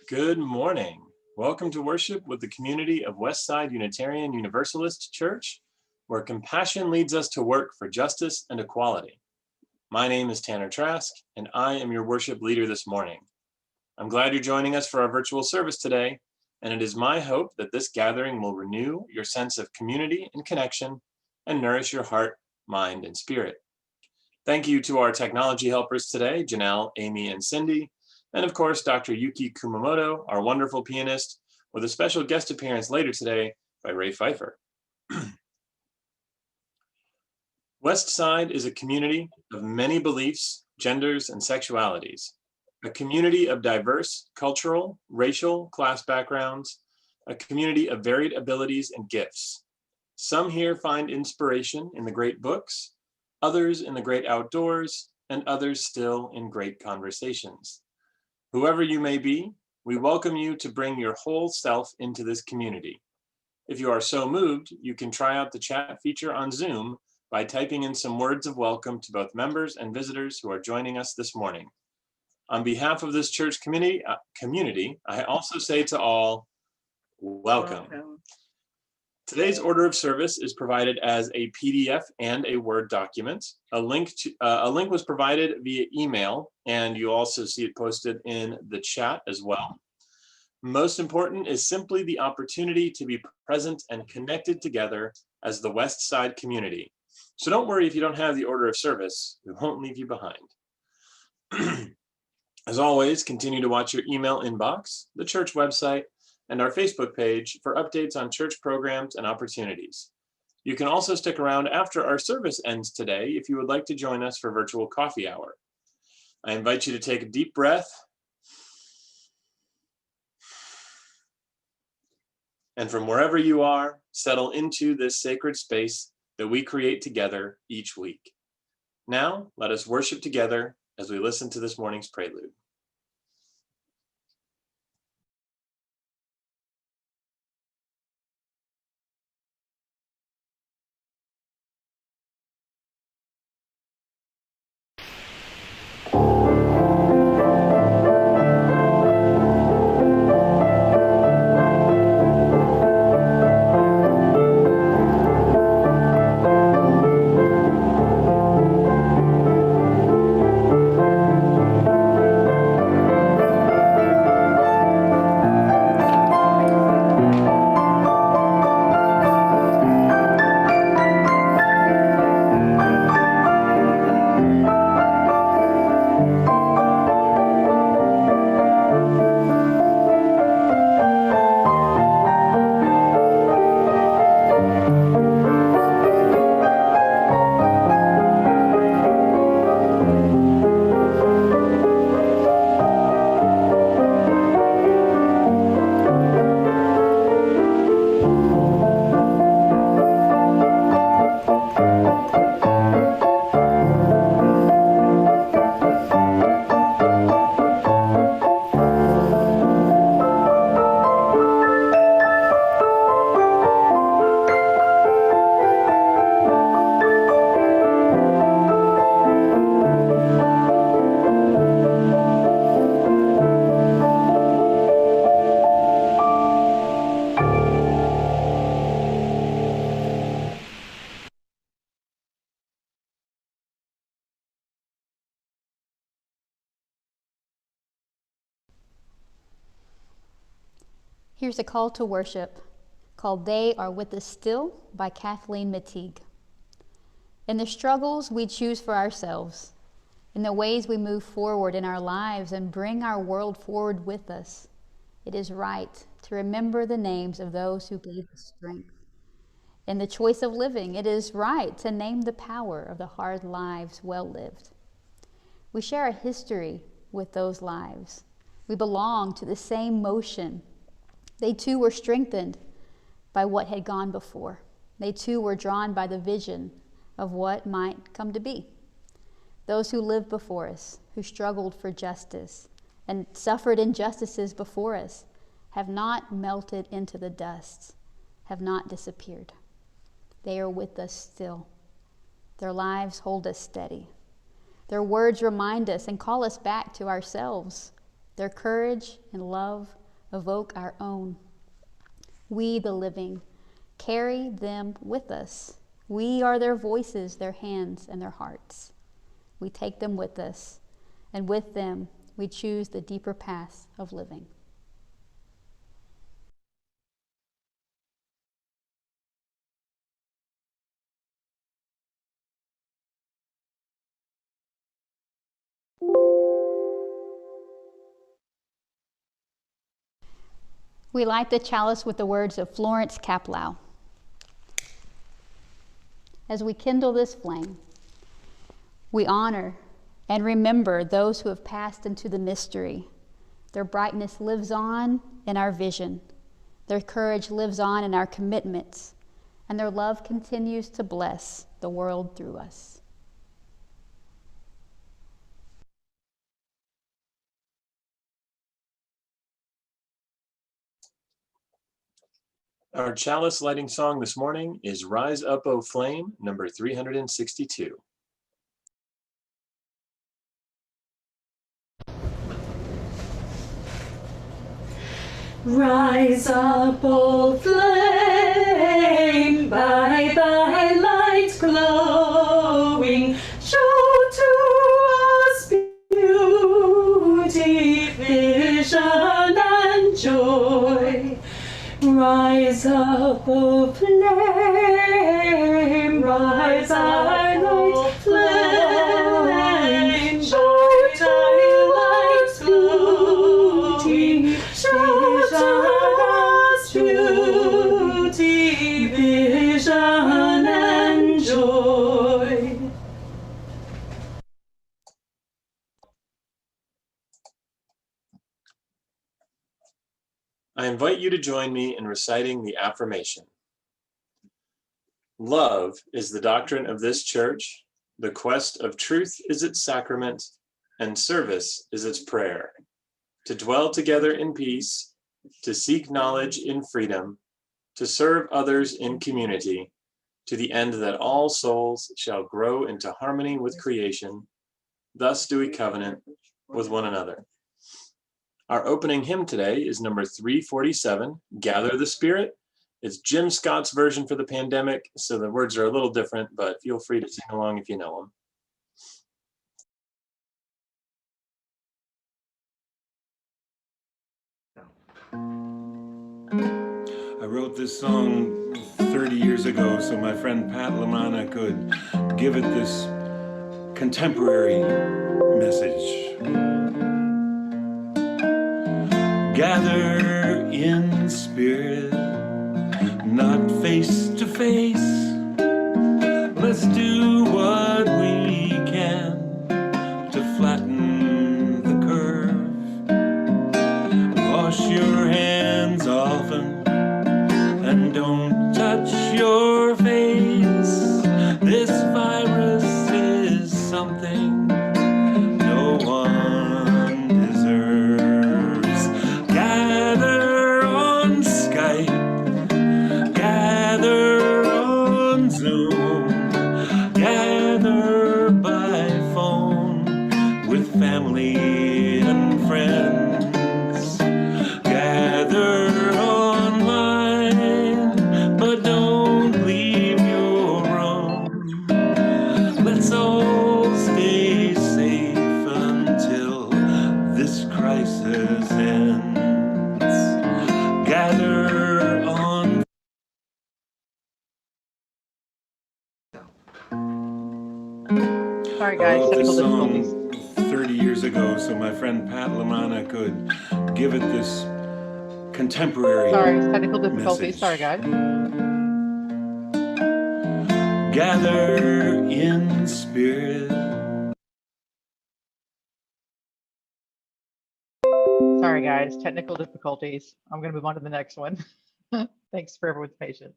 Good morning. Welcome to worship with the community of Westside Unitarian Universalist Church, where compassion leads us to work for justice and equality. My name is Tanner Trask, and I am your worship leader this morning. I'm glad you're joining us for our virtual service today, and it is my hope that this gathering will renew your sense of community and connection and nourish your heart, mind, and spirit. Thank you to our technology helpers today, Janelle, Amy, and Cindy, and of course, Dr. Yuki Kumamoto, our wonderful pianist, with a special guest appearance later today by Ray Pfeiffer. Westside is a community of many beliefs, genders, and sexualities, a community of diverse cultural, racial, class backgrounds, a community of varied abilities and gifts. Some here find inspiration in the great books, others in the great outdoors, and others still in great conversations. Whoever you may be, we welcome you to bring your whole self into this community. If you are so moved, you can try out the chat feature on Zoom by typing in some words of welcome to both members and visitors who are joining us this morning. On behalf of this church community, I also say to all, welcome. Today's order of service is provided as a PDF and a Word document. A link was provided via email, and you also see it posted in the chat as well. Most important is simply the opportunity to be present and connected together as the West Side community. So don't worry if you don't have the order of service, we won't leave you behind. As always, continue to watch your email inbox, the church website, and our Facebook page for updates on church programs and opportunities. You can also stick around after our service ends today if you would like to join us for virtual coffee hour. I invite you to take a deep breath and from wherever you are, settle into this sacred space that we create together each week. Now, let us worship together as we listen to this morning's prelude. Here's a call to worship called They Are With Us Still by Kathleen Mateague. In the struggles we choose for ourselves, in the ways we move forward in our lives and bring our world forward with us, it is right to remember the names of those who gave us strength. In the choice of living, it is right to name the power of the hard lives well lived. We share a history with those lives. We belong to the same motion. They too were strengthened by what had gone before. They too were drawn by the vision of what might come to be. Those who lived before us, who struggled for justice and suffered injustices before us, have not melted into the dust, have not disappeared. They are with us still. Their lives hold us steady. Their words remind us and call us back to ourselves. Their courage and love evoke our own. We, the living, carry them with us. We are their voices, their hands, and their hearts. We take them with us, and with them we choose the deeper path of living. We light the chalice with the words of Florence Kaplow. As we kindle this flame, we honor and remember those who have passed into the mystery. Their brightness lives on in our vision. Their courage lives on in our commitments, and their love continues to bless the world through us. Our chalice lighting song this morning is Rise Up, O Flame, number 362. Rise up, O flame, by thy light glowing, show to us beauty, vision, and joy. Rise up, O flame, rise up, O flame, show thy light glowing, show to us beauty, vision, and joy. I invite you to join me in reciting the affirmation. Love is the doctrine of this church, the quest of truth is its sacrament, and service is its prayer. To dwell together in peace, to seek knowledge in freedom, to serve others in community, to the end that all souls shall grow into harmony with creation. Thus do we covenant with one another. Our opening hymn today is number 347, Gather the Spirit. It's Jim Scott's version for the pandemic, so the words are a little different, but feel free to sing along if you know them. I wrote this song 30 years ago so my friend Pat Lamana could give it this contemporary message. Gather in spirit, not face to face. Let's do what we can to flatten the curve. Wash your hands often and don't touch your face. This virus is something no one deserves. Gather on Skype, gather on Zoom, gather by phone with family and friends. Gather online, but don't leave your room. Let's all stay safe until this crisis ends. Gather on. Sorry I guys, wrote this technical difficulties. song 30 years ago so my friend Pat Lamana could give it this contemporary Sorry, technical difficulties. message. Sorry guys. Gather in spirit. Sorry guys, technical difficulties. I'm going to move on to the next one. Thanks for everyone's patience.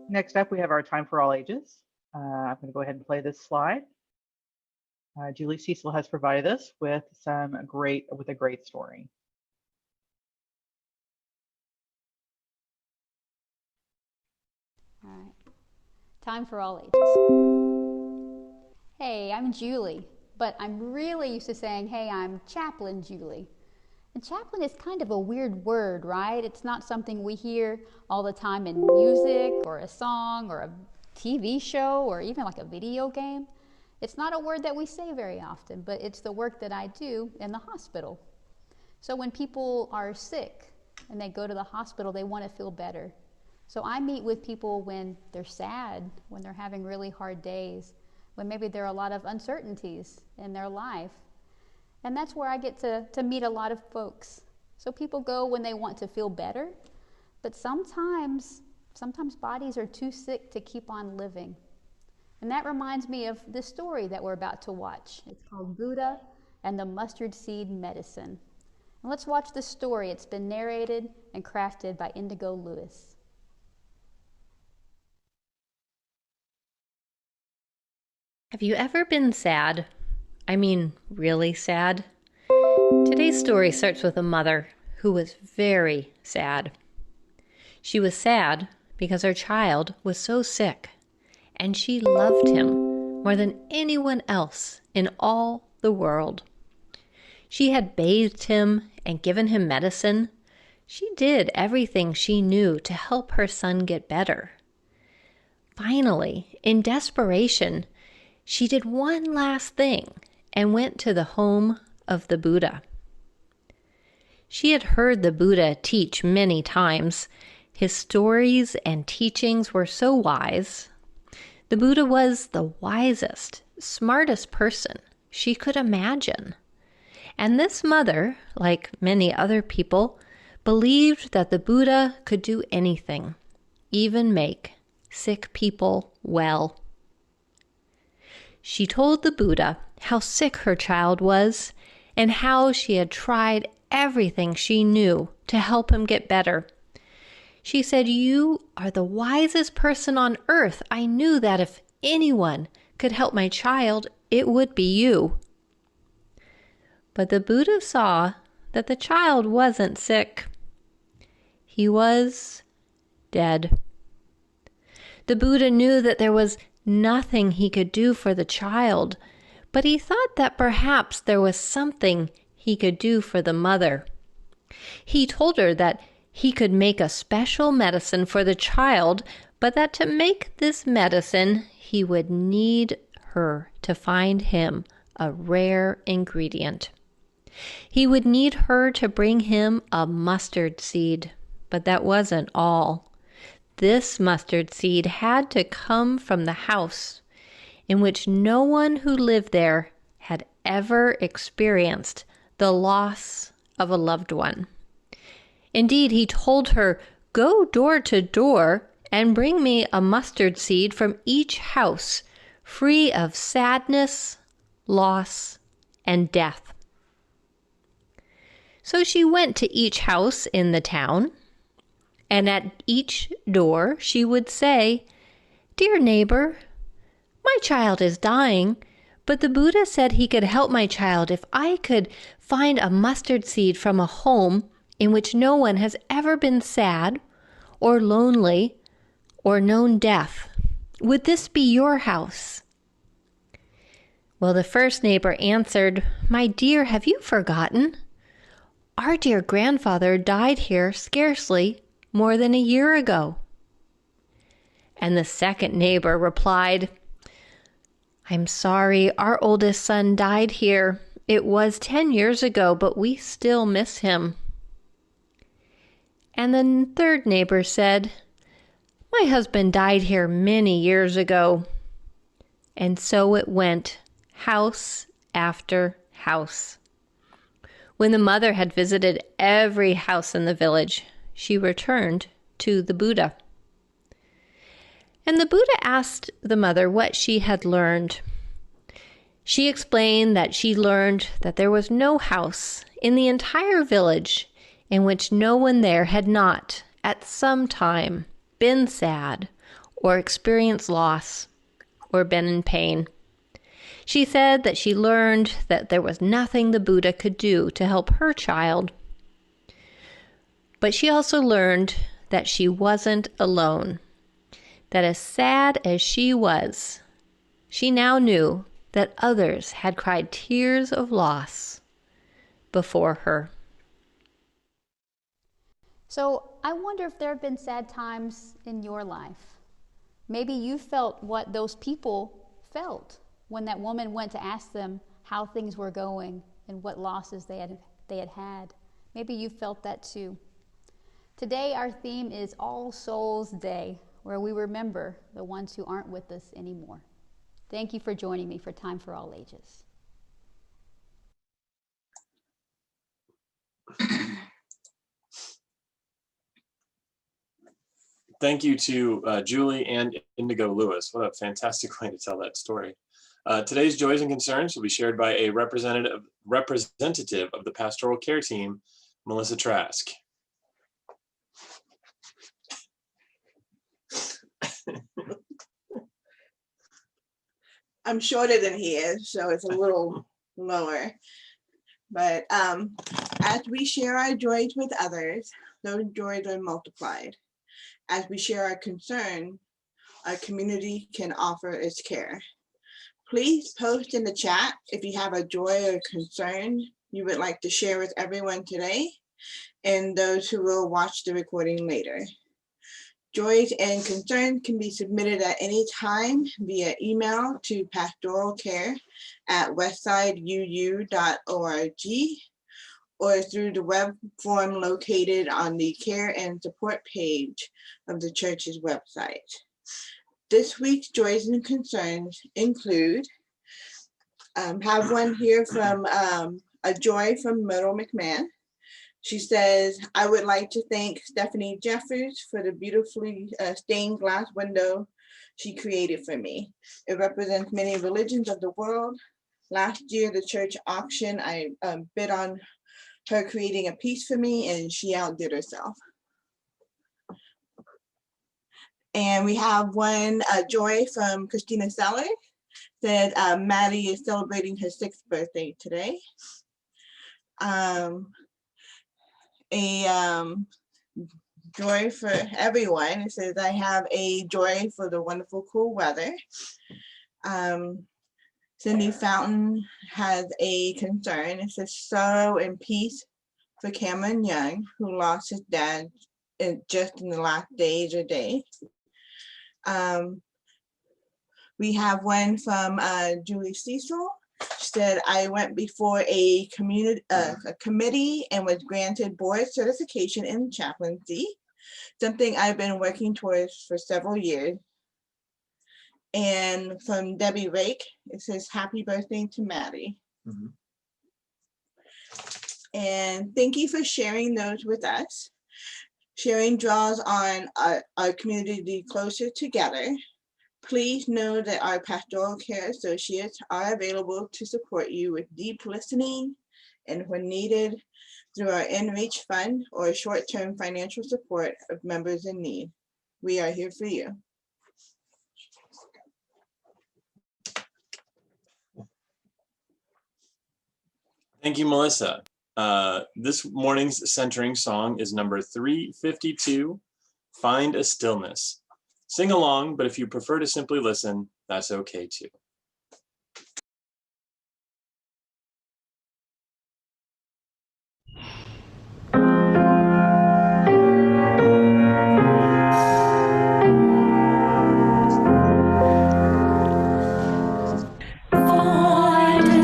Next up, we have our Time for All Ages. I'm going to go ahead and play this slide. Julie Cecil has provided us with a great story. All right. Time for all ages. Hey, I'm Julie, but I'm really used to saying, hey, I'm Chaplain Julie. And chaplain is kind of a weird word, right? It's not something we hear all the time in music or a song or a TV show or even like a video game. It's not a word that we say very often, but it's the work that I do in the hospital. So when people are sick and they go to the hospital, they want to feel better. So I meet with people when they're sad, when they're having really hard days, when maybe there are a lot of uncertainties in their life. And that's where I get to meet a lot of folks. So people go when they want to feel better, but sometimes bodies are too sick to keep on living. And that reminds me of this story that we're about to watch. It's called Buddha and the Mustard Seed Medicine. And let's watch this story. It's been narrated and crafted by Indigo Lewis. Have you ever been sad? I mean, really sad? Today's story starts with a mother who was very sad. She was sad because her child was so sick, and she loved him more than anyone else in all the world. She had bathed him and given him medicine. She did everything she knew to help her son get better. Finally, in desperation, she did one last thing and went to the home of the Buddha. She had heard the Buddha teach many times. His stories and teachings were so wise. The Buddha was the wisest, smartest person she could imagine. And this mother, like many other people, believed that the Buddha could do anything, even make sick people well. She told the Buddha how sick her child was and how she had tried everything she knew to help him get better. She said, "You are the wisest person on earth. I knew that if anyone could help my child, it would be you." But the Buddha saw that the child wasn't sick. He was dead. The Buddha knew that there was nothing he could do for the child, but he thought that perhaps there was something he could do for the mother. He told her that he could make a special medicine for the child, but that to make this medicine, he would need her to find him a rare ingredient. He would need her to bring him a mustard seed, but that wasn't all. This mustard seed had to come from the house in which no one who lived there had ever experienced the loss of a loved one. Indeed, he told her, "Go door to door and bring me a mustard seed from each house, free of sadness, loss, and death." So she went to each house in the town, and at each door she would say, "Dear neighbor, my child is dying, but the Buddha said he could help my child if I could find a mustard seed from a home in which no one has ever been sad or lonely or known death. Would this be your house?" Well, the first neighbor answered, "My dear, have you forgotten? Our dear grandfather died here scarcely more than a year ago." And the second neighbor replied, "I'm sorry, our oldest son died here. It was 10 years ago, but we still miss him." And the third neighbor said, "My husband died here many years ago." And so it went, house after house. When the mother had visited every house in the village, she returned to the Buddha. And the Buddha asked the mother what she had learned. She explained that she learned that there was no house in the entire village in which no one there had not, at some time, been sad or experienced loss or been in pain. She said that she learned that there was nothing the Buddha could do to help her child, but she also learned that she wasn't alone, that as sad as she was, she now knew that others had cried tears of loss before her. So I wonder if there have been sad times in your life. Maybe you felt what those people felt when that woman went to ask them how things were going and what losses they had had. Maybe you felt that too. Today our theme is All Souls Day, where we remember the ones who aren't with us anymore. Thank you for joining me for Time for All Ages. Thank you to Julie and Indigo Lewis. What a fantastic way to tell that story. Today's joys and concerns will be shared by a representative of the pastoral care team, Melissa Trask. I'm shorter than he is, so it's a little lower. But as we share our joys with others, those joys are multiplied. As we share our concern, our community can offer its care. Please post in the chat if you have a joy or concern you would like to share with everyone today and those who will watch the recording later. Joys and concerns can be submitted at any time via email to pastoralcare@westsideuu.org or through the web form located on the Care and Support page of the church's website. This week's joys and concerns include, have one here from a joy from Myrtle McMahon. She says, I would like to thank Stephanie Jeffers for the beautifully stained glass window she created for me. It represents many religions of the world. Last year, the church auction, I bid on her creating a piece for me and she outdid herself. And we have one joy from Christina Seller, said Maddie is celebrating her 6th birthday today. A joy for everyone. It says, I have a joy for the wonderful cool weather. Cindy Fountain has a concern. It says, sorrow and peace for Cameron Young, who lost his dad just in the last days or days. We have one from Julie Cecil. She said, I went before a committee and was granted board certification in chaplaincy, something I've been working towards for several years. And from Debbie Rake, it says, happy birthday to Maddie. Mm-hmm. And thank you for sharing those with us. Sharing draws on our community closer together. Please know that our pastoral care associates are available to support you with deep listening and, when needed, through our In-Reach Fund or short-term financial support of members in need. We are here for you. Thank you, Melissa. This morning's centering song is number 352, Find a Stillness. Sing along, but if you prefer to simply listen, that's okay too. Find the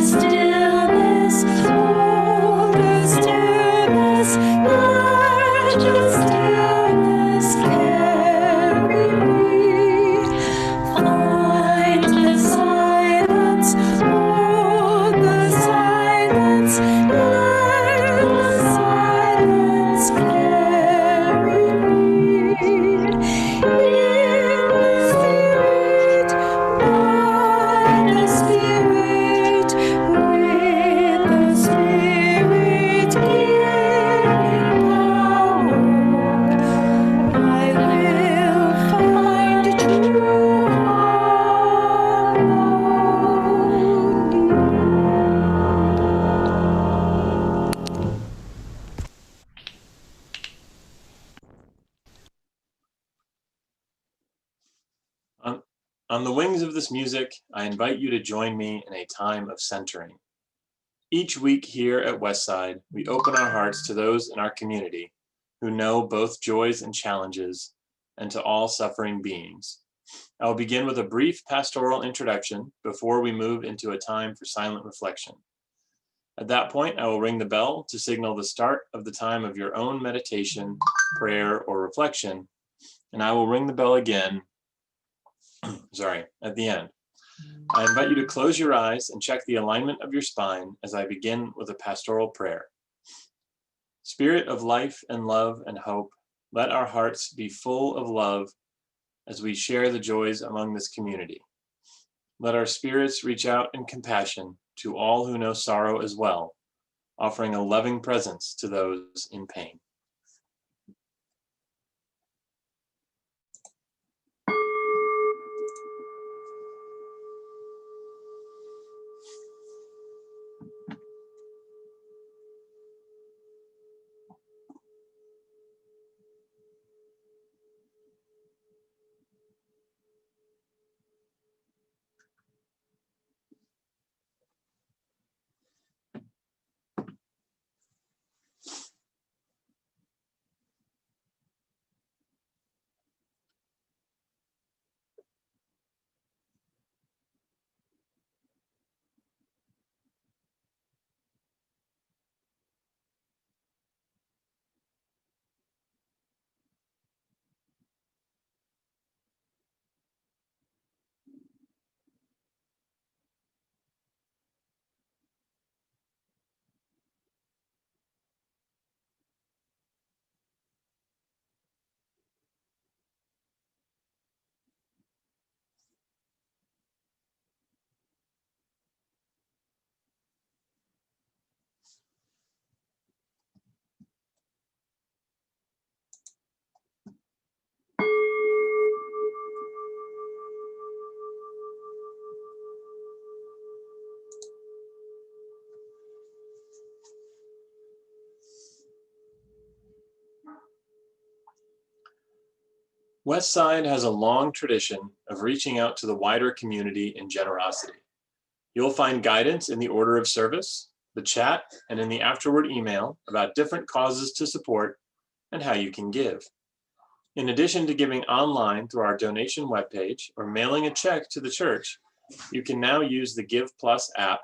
On the wings of this music, I invite you to join me in a time of centering. Each week here at Westside, we open our hearts to those in our community who know both joys and challenges, and to all suffering beings. I will begin with a brief pastoral introduction before we move into a time for silent reflection. At that point, I will ring the bell to signal the start of the time of your own meditation, prayer, or reflection, and I will ring the bell again, at the end. I invite you to close your eyes and check the alignment of your spine as I begin with a pastoral prayer. Spirit of life and love and hope, let our hearts be full of love as we share the joys among this community. Let our spirits reach out in compassion to all who know sorrow as well, offering a loving presence to those in pain. Westside has a long tradition of reaching out to the wider community in generosity. You'll find guidance in the order of service, the chat, and in the afterward email about different causes to support and how you can give. In addition to giving online through our donation webpage or mailing a check to the church, you can now use the Give Plus app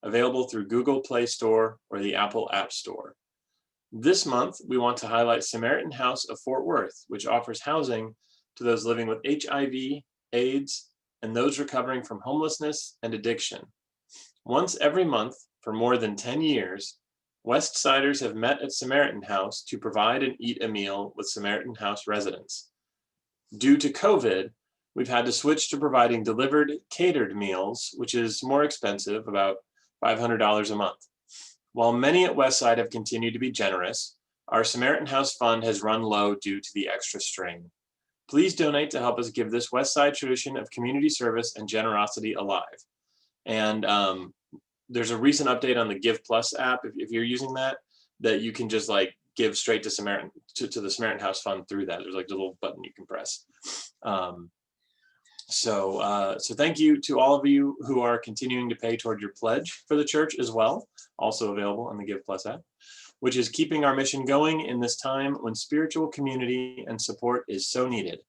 available through Google Play Store or the Apple App Store. This month, we want to highlight Samaritan House of Fort Worth, which offers housing to those living with HIV, AIDS, and those recovering from homelessness and addiction. Once every month for more than 10 years, Westsiders have met at Samaritan House to provide and eat a meal with Samaritan House residents. Due to COVID, we've had to switch to providing delivered catered meals, which is more expensive, about $500 a month. While many at Westside have continued to be generous, our Samaritan House Fund has run low due to the extra strain. Please donate to help us give this Westside tradition of community service and generosity alive. And there's a recent update on the Give Plus app, if you're using that you can just like give straight to Samaritan to the Samaritan House Fund through that. There's like a little button you can press. So thank you to all of you who are continuing to pay toward your pledge for the church as well, also available on the Give Plus app, which is keeping our mission going in this time when spiritual community and support is so needed.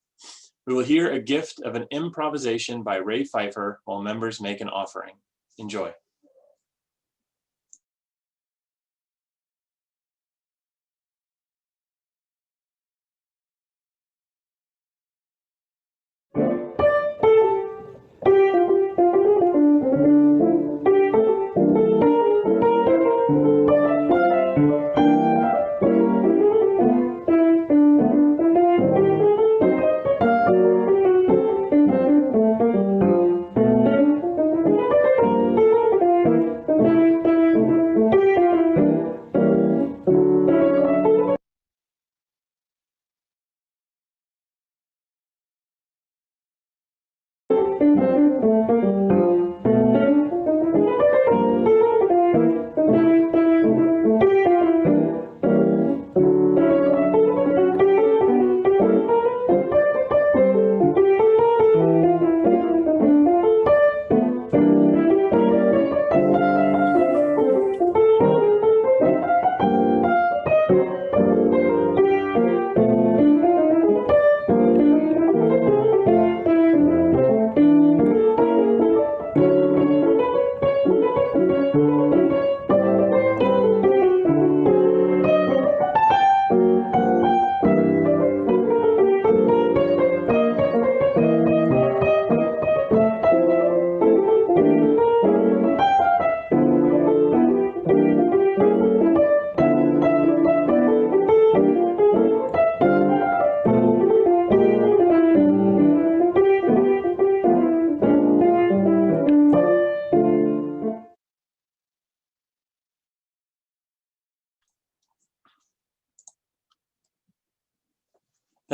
We will hear a gift of an improvisation by Ray Pfeiffer while members make an offering. Enjoy.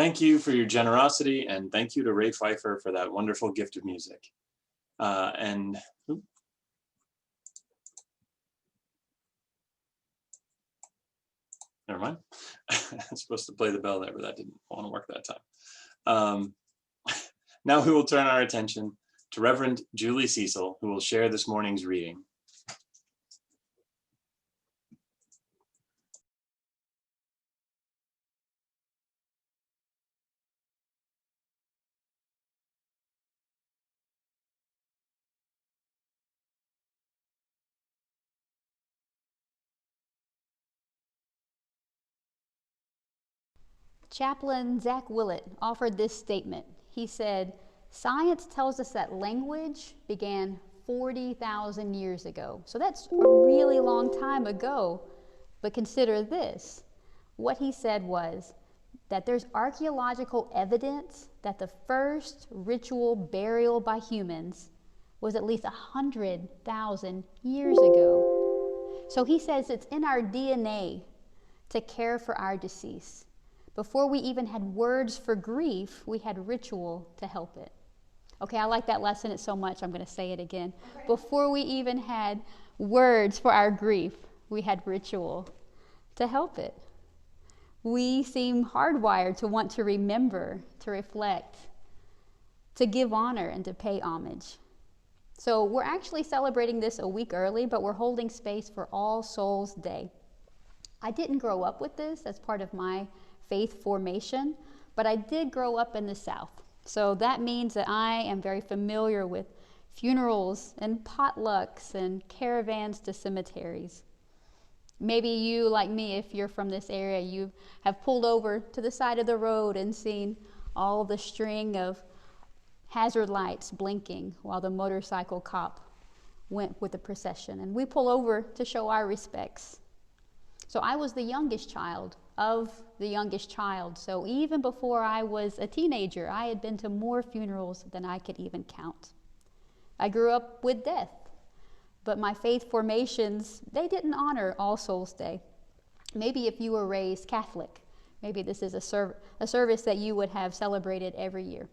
Thank you for your generosity, and thank you to Ray Pfeiffer for that wonderful gift of music. Never mind. I'm supposed to play the bell there, but that didn't want to work that time. Now we will turn our attention to Reverend Julie Cecil, who will share this morning's reading. Chaplain Zach Willett offered this statement. He said, "Science tells us that language began 40,000 years ago." So that's a really long time ago. But consider this. What he said was that there's archaeological evidence that the first ritual burial by humans was at least 100,000 years ago. So he says it's in our DNA to care for our deceased. Before we even had words for grief, we had ritual to help it. Okay, I like that lesson it's so much, I'm going to say it again. Okay. Before we even had words for our grief, we had ritual to help it. We seem hardwired to want to remember, to reflect, to give honor, and to pay homage. So we're actually celebrating this a week early, but we're holding space for All Souls Day. I didn't grow up with this as part of my faith formation, but I did grow up in the South. So that means that I am very familiar with funerals and potlucks and caravans to cemeteries. Maybe you, like me, if you're from this area, you have pulled over to the side of the road and seen all the string of hazard lights blinking while the motorcycle cop went with the procession. And we pull over to show our respects. So I was the youngest child of the youngest child. So even before I was a teenager, I had been to more funerals than I could even count. I grew up with death, but my faith formations, they didn't honor All Souls Day. Maybe if you were raised Catholic, maybe this is a service that you would have celebrated every year.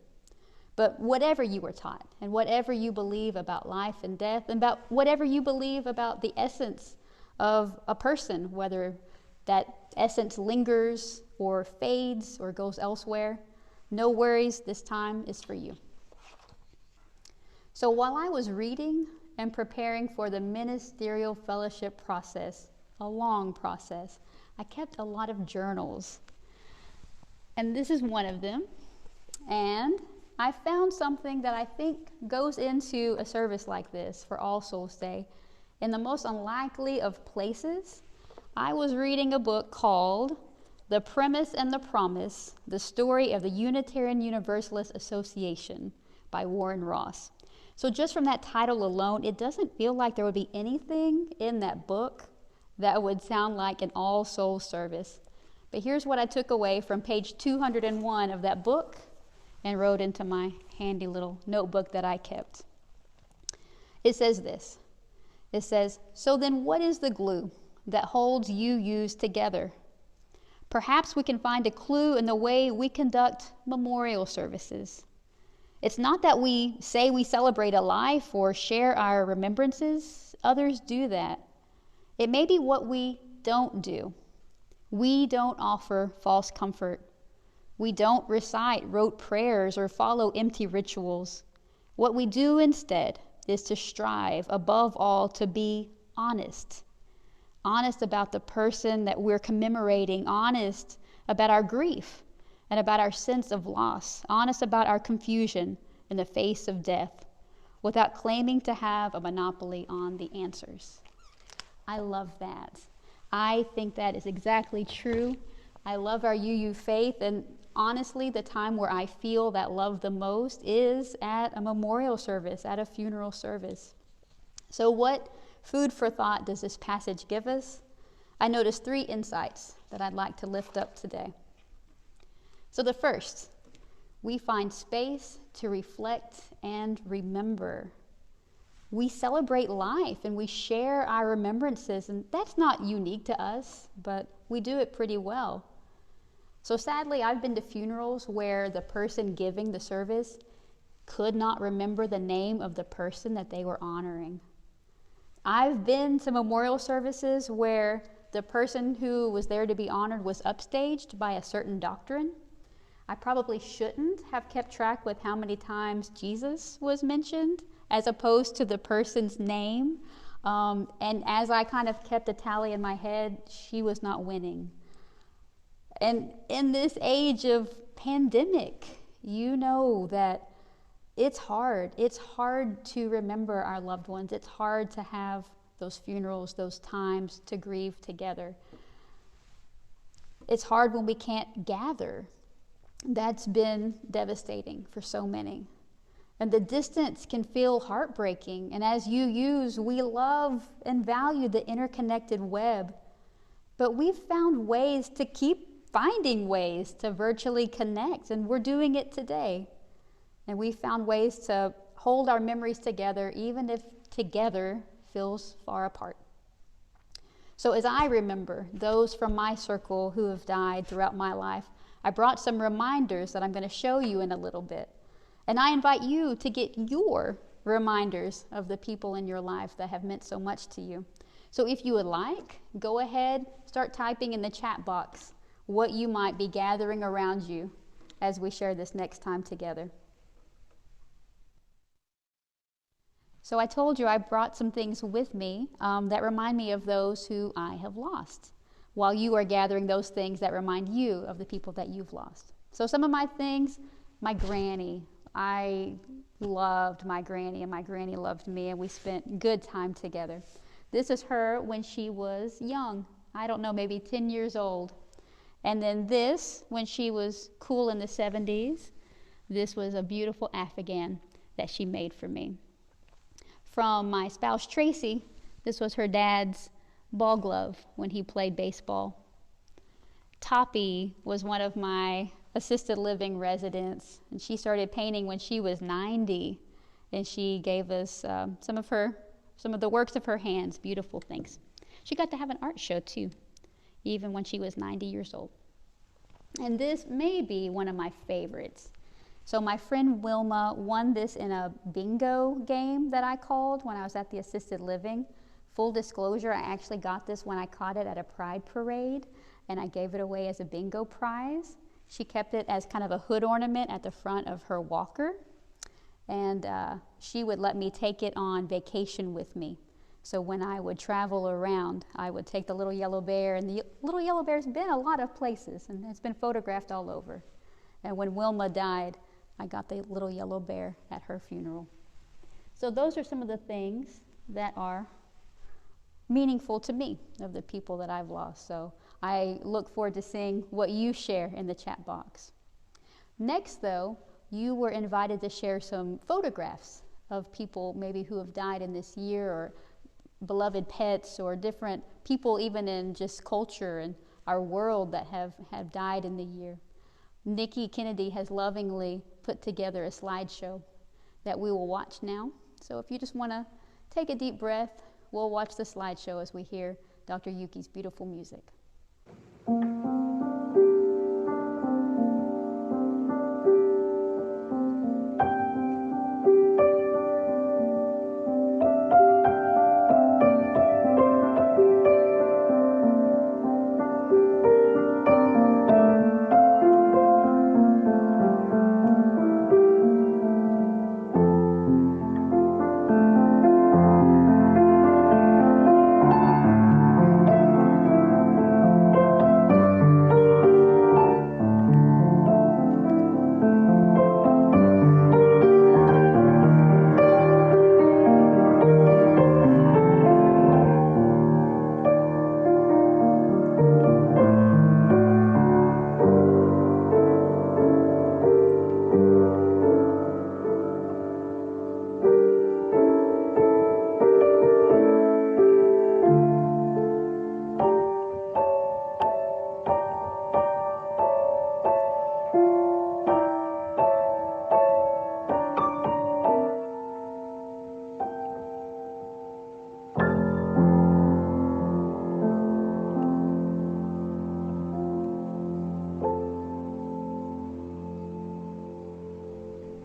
But whatever you were taught, and whatever you believe about life and death, and about whatever you believe about the essence of a person, whether that essence lingers or fades or goes elsewhere, no worries, this time is for you. So while I was reading and preparing for the ministerial fellowship process, a long process, I kept a lot of journals. And this is one of them. And I found something that I think goes into a service like this for All Souls Day. In the most unlikely of places, I was reading a book called The Premise and the Promise, The Story of the Unitarian Universalist Association by Warren Ross. So just from that title alone, it doesn't feel like there would be anything in that book that would sound like an All Souls service. But here's what I took away from page 201 of that book and wrote into my handy little notebook that I kept. It says this. It says, "So then what is the glue that holds yous together? Perhaps we can find a clue in the way we conduct memorial services. It's not that we say we celebrate a life or share our remembrances. Others do that. It may be what we don't do. We don't offer false comfort. We don't recite rote prayers or follow empty rituals. What we do instead is to strive above all to be honest. Honest about the person that we're commemorating, honest about our grief and about our sense of loss, honest about our confusion in the face of death, without claiming to have a monopoly on the answers." I love that. I think that is exactly true. I love our UU faith, and honestly, the time where I feel that love the most is at a memorial service, at a funeral service. So what food for thought does this passage give us? I noticed 3 insights that I'd like to lift up today. So the first, we find space to reflect and remember. We celebrate life and we share our remembrances, and that's not unique to us, but we do it pretty well. So sadly, I've been to funerals where the person giving the service could not remember the name of the person that they were honoring. I've been to memorial services where the person who was there to be honored was upstaged by a certain doctrine. I probably shouldn't have kept track with how many times Jesus was mentioned as opposed to the person's name. And as I kind of kept a tally in my head, she was not winning. And in this age of pandemic, you know that it's hard. It's hard to remember our loved ones. It's hard to have those funerals, those times to grieve together. It's hard when we can't gather. That's been devastating for so many. And the distance can feel heartbreaking. And as you use, we love and value the interconnected web. But we've found ways to keep finding ways to virtually connect, and we're doing it today. And we found ways to hold our memories together, even if together feels far apart. So as I remember those from my circle who have died throughout my life, I brought some reminders that I'm going to show you in a little bit. And I invite you to get your reminders of the people in your life that have meant so much to you. So if you would like, go ahead, start typing in the chat box what you might be gathering around you as we share this next time together. So I told you I brought some things with me that remind me of those who I have lost, while you are gathering those things that remind you of the people that you've lost. So some of my things, my granny. I loved my granny, and my granny loved me, and we spent good time together. This is her when she was young. I don't know, maybe 10 years old. And then this, when she was cool in the 70s, this was a beautiful Afghan that she made for me. From my spouse, Tracy, this was her dad's ball glove when he played baseball. Toppy was one of my assisted living residents, and she started painting when she was 90, and she gave us some of the works of her hands, beautiful things. She got to have an art show too, even when she was 90 years old. And this may be one of my favorites. So my friend Wilma won this in a bingo game that I called when I was at the assisted living. Full disclosure, I actually got this when I caught it at a pride parade, and I gave it away as a bingo prize. She kept it as kind of a hood ornament at the front of her walker, and she would let me take it on vacation with me. So when I would travel around, I would take the little yellow bear, and the little yellow bear's been a lot of places, and it's been photographed all over. And when Wilma died, I got the little yellow bear at her funeral. So those are some of the things that are meaningful to me of the people that I've lost. So I look forward to seeing what you share in the chat box. Next, though, you were invited to share some photographs of people maybe who have died in this year, or beloved pets, or different people even in just culture and our world that have died in the year. Nikki Kennedy has lovingly put together a slideshow that we will watch now. So if you just want to take a deep breath, we'll watch the slideshow as we hear Dr. Yuki's beautiful music.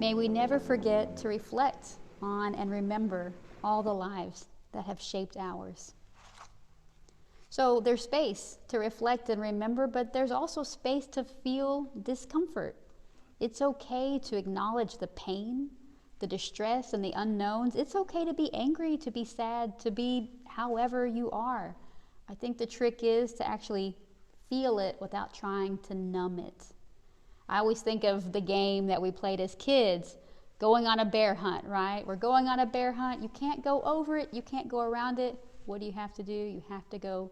May we never forget to reflect on and remember all the lives that have shaped ours. So there's space to reflect and remember, but there's also space to feel discomfort. It's okay to acknowledge the pain, the distress, and the unknowns. It's okay to be angry, to be sad, to be however you are. I think the trick is to actually feel it without trying to numb it. I always think of the game that we played as kids, going on a bear hunt, right? We're going on a bear hunt. You can't go over it. You can't go around it. What do you have to do? You have to go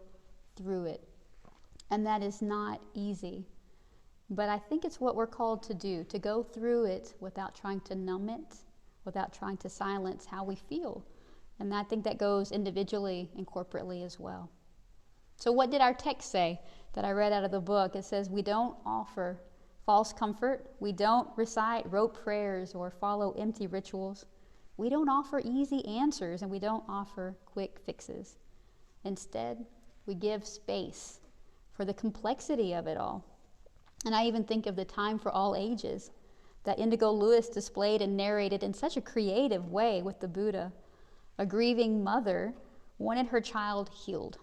through it. And that is not easy. But I think it's what we're called to do, to go through it without trying to numb it, without trying to silence how we feel. And I think that goes individually and corporately as well. So what did our text say that I read out of the book? It says, we don't offer false comfort. We don't recite rote prayers or follow empty rituals. We don't offer easy answers, and we don't offer quick fixes. Instead, we give space for the complexity of it all. And I even think of the time for all ages that Indigo Lewis displayed and narrated in such a creative way with the Buddha. A grieving mother wanted her child healed.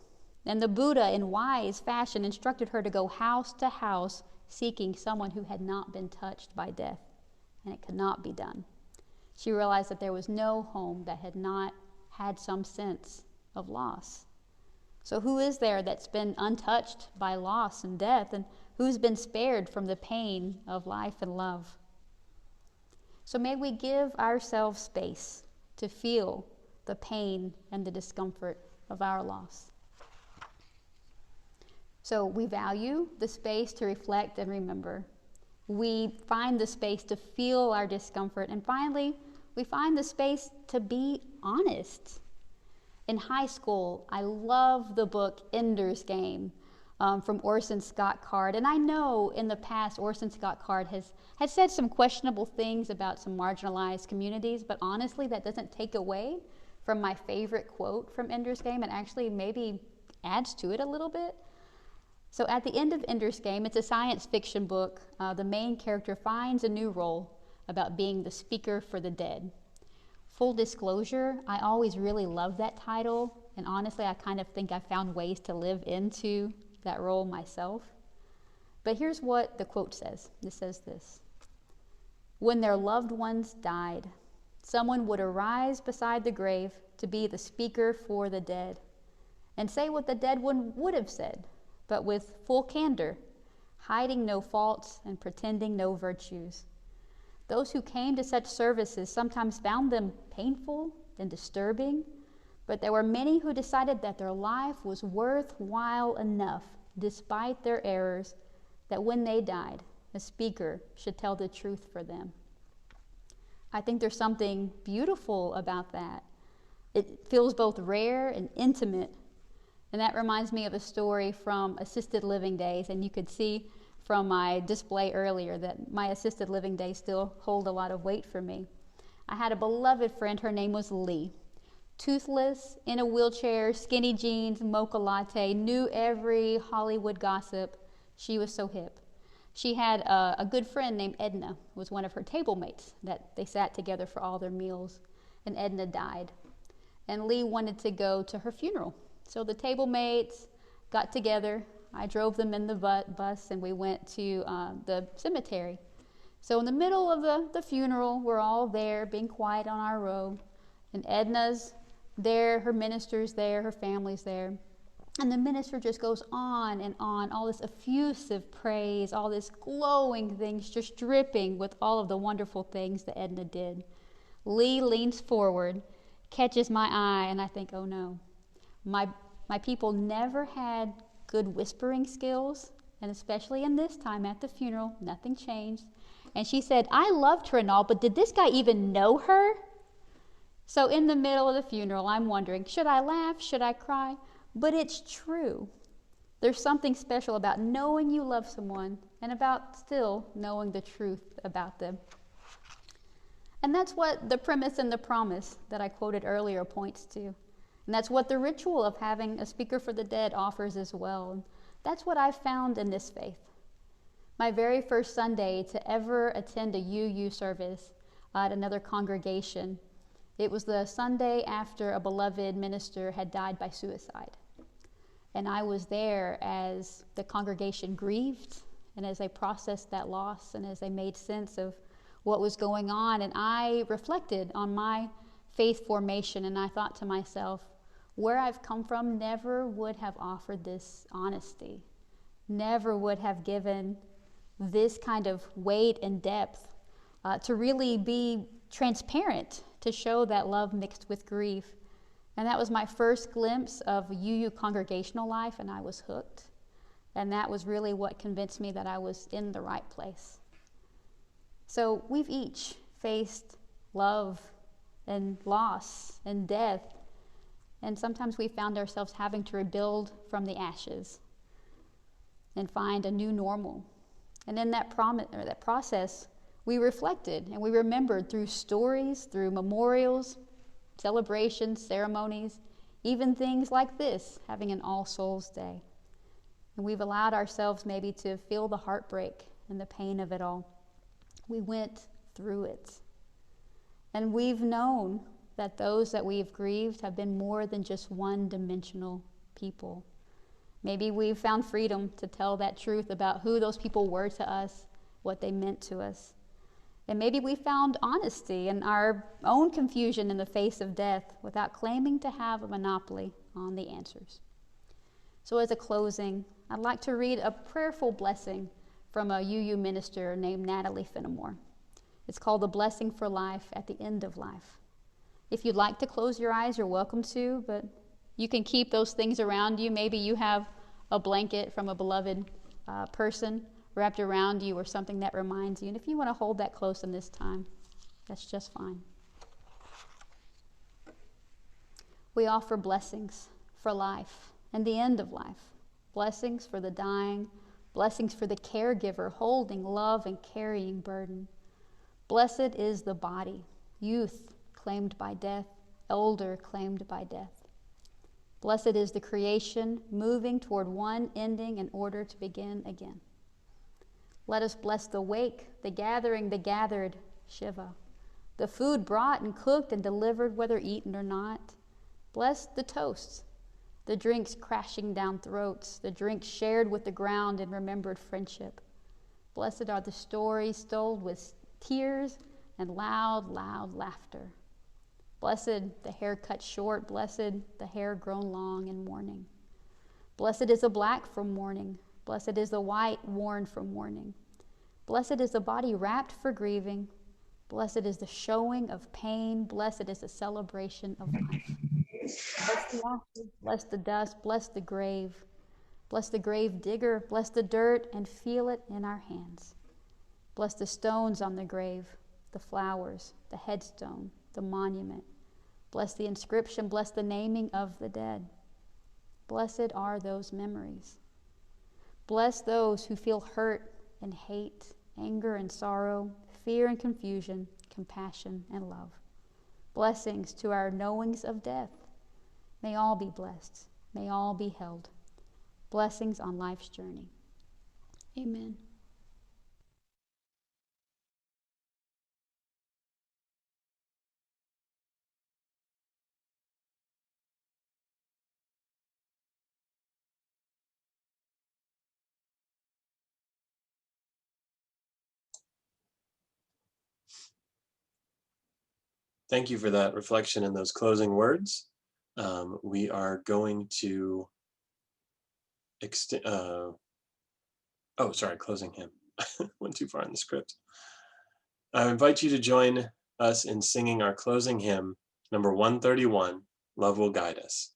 And the Buddha, in wise fashion, instructed her to go house to house seeking someone who had not been touched by death. And it could not be done. She realized that there was no home that had not had some sense of loss. So who is there that's been untouched by loss and death, and who's been spared from the pain of life and love? So may we give ourselves space to feel the pain and the discomfort of our loss. So we value the space to reflect and remember. We find the space to feel our discomfort. And finally, we find the space to be honest. In high school, I loved the book Ender's Game from Orson Scott Card. And I know in the past Orson Scott Card has said some questionable things about some marginalized communities, but honestly, that doesn't take away from my favorite quote from Ender's Game, and actually maybe adds to it a little bit. So at the end of Ender's Game, it's a science fiction book. The main character finds a new role about being the speaker for the dead. Full disclosure, I always really loved that title, and honestly, I kind of think I found ways to live into that role myself. But here's what the quote says. It says this: when their loved ones died, someone would arise beside the grave to be the speaker for the dead and say what the dead one would have said, but with full candor, hiding no faults and pretending no virtues. Those who came to such services sometimes found them painful and disturbing, but there were many who decided that their life was worthwhile enough, despite their errors, that when they died, the speaker should tell the truth for them. I think there's something beautiful about that. It feels both rare and intimate. And that reminds me of a story from assisted living days, and you could see from my display earlier that my assisted living days still hold a lot of weight for me. I had a beloved friend, her name was Lee. Toothless, in a wheelchair, skinny jeans, mocha latte, knew every Hollywood gossip. She was so hip. She had a good friend named Edna, who was one of her table mates, that they sat together for all their meals, and Edna died. And Lee wanted to go to her funeral. So the table mates got together. I drove them in the bus, and we went to the cemetery. So in the middle of the funeral, we're all there, being quiet on our row, and Edna's there, her minister's there, her family's there. And the minister just goes on and on, all this effusive praise, all this glowing things, just dripping with all of the wonderful things that Edna did. Lee leans forward, catches my eye, and I think, oh no. My people never had good whispering skills, and especially in this time at the funeral, nothing changed. And she said, I loved her and all, but did this guy even know her? So in the middle of the funeral, I'm wondering, should I laugh? Should I cry? But it's true. There's something special about knowing you love someone and about still knowing the truth about them. And that's what the premise and the promise that I quoted earlier points to. And that's what the ritual of having a speaker for the dead offers as well. And that's what I've found in this faith. My very first Sunday to ever attend a UU service, at another congregation. It was the Sunday after a beloved minister had died by suicide. And I was there as the congregation grieved and as they processed that loss and as they made sense of what was going on. And I reflected on my faith formation, and I thought to myself, where I've come from never would have offered this honesty, never would have given this kind of weight and depth to really be transparent, to show that love mixed with grief. And that was my first glimpse of UU congregational life, and I was hooked. And that was really what convinced me that I was in the right place. So we've each faced love and loss and death, and sometimes we found ourselves having to rebuild from the ashes and find a new normal. And in that process, we reflected and we remembered through stories, through memorials, celebrations, ceremonies, even things like this, having an All Souls Day. And we've allowed ourselves maybe to feel the heartbreak and the pain of it all. We went through it. And we've known that those that we've grieved have been more than just one-dimensional people. Maybe we've found freedom to tell that truth about who those people were to us, what they meant to us. And maybe we found honesty in our own confusion in the face of death without claiming to have a monopoly on the answers. So as a closing, I'd like to read a prayerful blessing from a UU minister named Natalie Fenimore. It's called The Blessing for Life at the End of Life. If you'd like to close your eyes, you're welcome to, but you can keep those things around you. Maybe you have a blanket from a beloved person wrapped around you or something that reminds you. And if you want to hold that close in this time, that's just fine. We offer blessings for life and the end of life. Blessings for the dying, blessings for the caregiver holding love and carrying burden. Blessed is the body, youth claimed by death, elder claimed by death. Blessed is the creation moving toward one ending in order to begin again. Let us bless the wake, the gathering, the gathered, Shiva. The food brought and cooked and delivered, whether eaten or not. Bless the toasts, the drinks crashing down throats, the drinks shared with the ground in remembered friendship. Blessed are the stories told with tears and loud, loud laughter. Blessed the hair cut short, blessed the hair grown long in mourning. Blessed is the black from mourning, blessed is the white worn from mourning. Blessed is the body wrapped for grieving, blessed is the showing of pain, blessed is the celebration of life. Bless the ashes, bless the dust, bless the grave digger, bless the dirt and feel it in our hands. Bless the stones on the grave, the flowers, the headstone, the monument. Bless the inscription, bless the naming of the dead. Blessed are those memories. Bless those who feel hurt and hate, anger and sorrow, fear and confusion, compassion and love. Blessings to our knowings of death. May all be blessed. May all be held. Blessings on life's journey. Amen. Thank you for that reflection and those closing words. We are going to closing hymn. Went too far in the script. I invite you to join us in singing our closing hymn, number 131, Love Will Guide Us.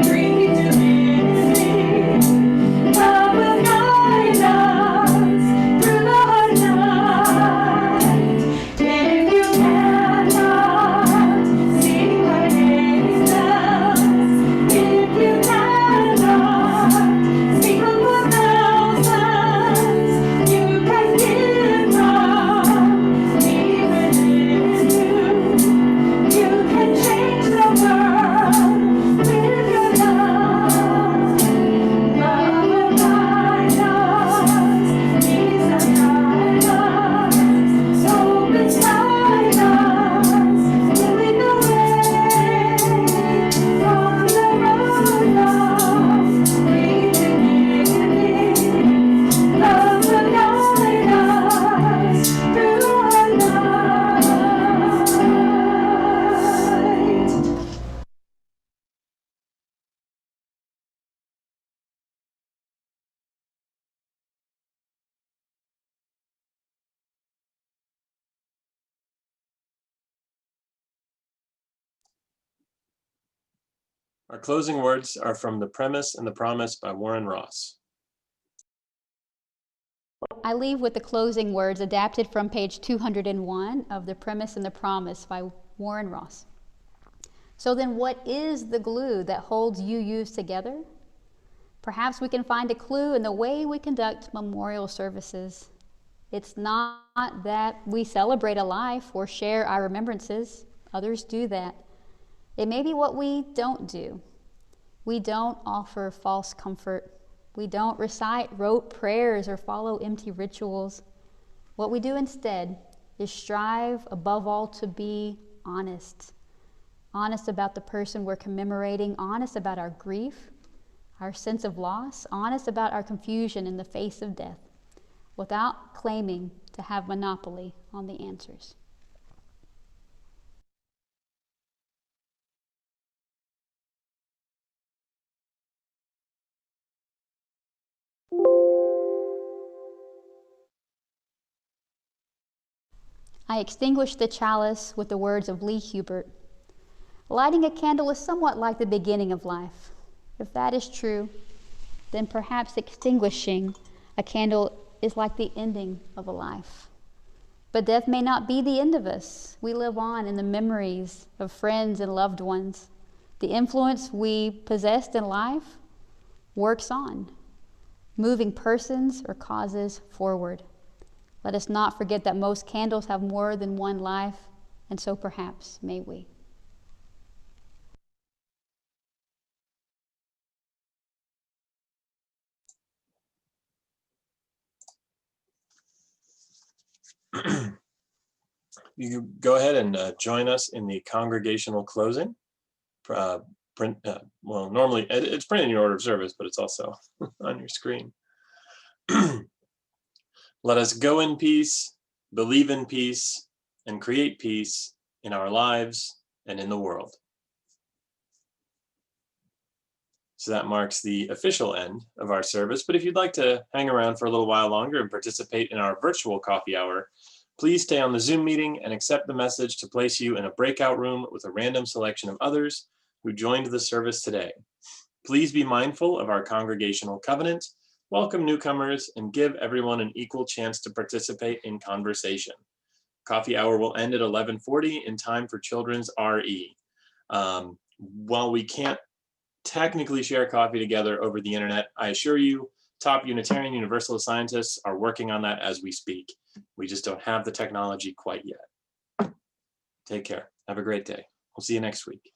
Bring it to me. Our closing words are from The Premise and the Promise by Warren Ross. I leave with the closing words adapted from page 201 of The Premise and the Promise by Warren Ross. So then what is the glue that holds UUs together? Perhaps we can find a clue in the way we conduct memorial services. It's not that we celebrate a life or share our remembrances. Others do that. It may be what we don't do. We don't offer false comfort. We don't recite rote prayers or follow empty rituals. What we do instead is strive above all to be honest. Honest about the person we're commemorating, honest about our grief, our sense of loss, honest about our confusion in the face of death, without claiming to have monopoly on the answers. I extinguish the chalice with the words of Lee Hubert. Lighting a candle is somewhat like the beginning of life. If that is true, then perhaps extinguishing a candle is like the ending of a life. But death may not be the end of us. We live on in the memories of friends and loved ones. The influence we possessed in life works on, moving persons or causes forward. Let us not forget that most candles have more than one life, and so perhaps may we. You can go ahead and join us in the congregational closing. Well, normally it's printed in your order of service, but it's also on your screen. Let us go in peace, believe in peace, and create peace in our lives and in the world. So that marks the official end of our service. But if you'd like to hang around for a little while longer and participate in our virtual coffee hour, please stay on the Zoom meeting and accept the message to place you in a breakout room with a random selection of others who joined the service today. Please be mindful of our congregational covenant, welcome newcomers, and give everyone an equal chance to participate in conversation. Coffee hour will end at 11:40 in time for children's RE. While we can't technically share coffee together over the internet, I assure you, top Unitarian Universalist scientists are working on that as we speak. We just don't have the technology quite yet. Take care. Have a great day. We'll see you next week.